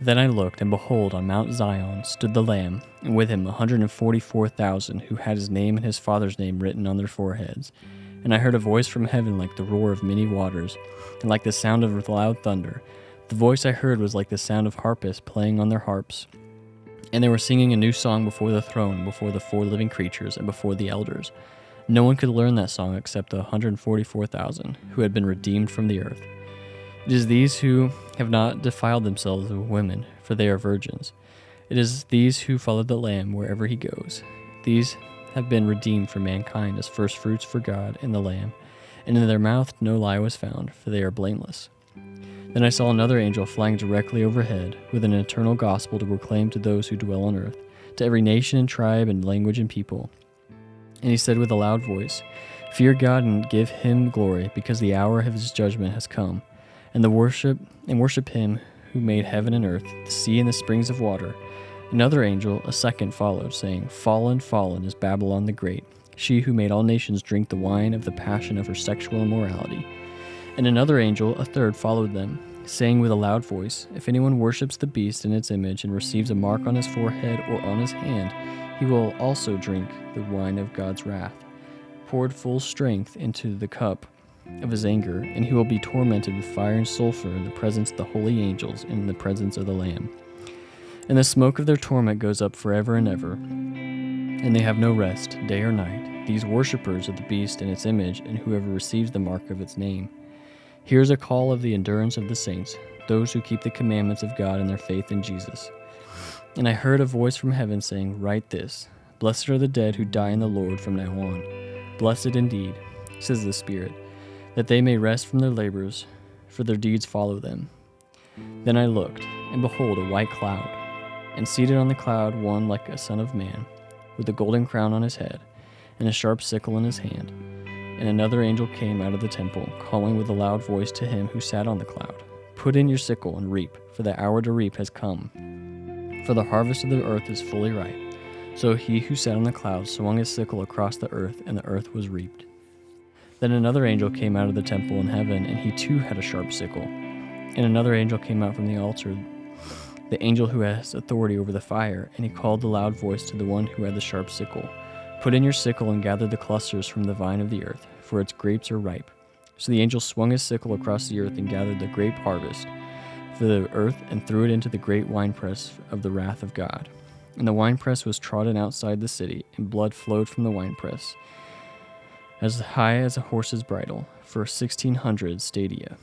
Then I looked, and behold, on Mount Zion stood the Lamb, and with him 144,000 who had his name and his Father's name written on their foreheads. And I heard a voice from heaven like the roar of many waters, and like the sound of loud thunder. The voice I heard was like the sound of harpists playing on their harps. And they were singing a new song before the throne, before the four living creatures, and before the elders. No one could learn that song except the 144,000 who had been redeemed from the earth. It is these who have not defiled themselves with women, for they are virgins. It is these who follow the Lamb wherever he goes. These have been redeemed for mankind as firstfruits for God and the Lamb, and in their mouth no lie was found, for they are blameless. Then I saw another angel flying directly overhead, with an eternal gospel to proclaim to those who dwell on earth, to every nation and tribe and language and people. And he said with a loud voice, "Fear God and give him glory, because the hour of his judgment has come. And worship him who made heaven and earth, the sea and the springs of water." Another angel, a second, followed, saying, "Fallen, fallen is Babylon the Great, she who made all nations drink the wine of the passion of her sexual immorality." And another angel, a third, followed them, saying with a loud voice, "If anyone worships the beast in its image and receives a mark on his forehead or on his hand, he will also drink the wine of God's wrath, poured full strength into the cup of his anger, and he will be tormented with fire and sulfur in the presence of the holy angels and in the presence of the Lamb. And the smoke of their torment goes up forever and ever, and they have no rest, day or night, these worshippers of the beast and its image, and whoever receives the mark of its name. Here is a call of the endurance of the saints, those who keep the commandments of God and their faith in Jesus. And I heard a voice from heaven saying, "Write this, Blessed are the dead who die in the Lord from now on. Blessed indeed, says the Spirit, that they may rest from their labors, for their deeds follow them." Then I looked, and behold, a white cloud, and seated on the cloud one like a son of man, with a golden crown on his head, and a sharp sickle in his hand. And another angel came out of the temple, calling with a loud voice to him who sat on the cloud, "Put in your sickle and reap, for the hour to reap has come. For the harvest of the earth is fully ripe." So he who sat on the cloud swung his sickle across the earth, and the earth was reaped. Then another angel came out of the temple in heaven, and he too had a sharp sickle. And another angel came out from the altar, the angel who has authority over the fire, and he called with a loud voice to the one who had the sharp sickle, "Put in your sickle and gather the clusters from the vine of the earth, for its grapes are ripe." So the angel swung his sickle across the earth and gathered the grape harvest for the earth and threw it into the great winepress of the wrath of God. And the winepress was trodden outside the city, and blood flowed from the winepress, as high as a horse's bridle, for 1,600 stadia.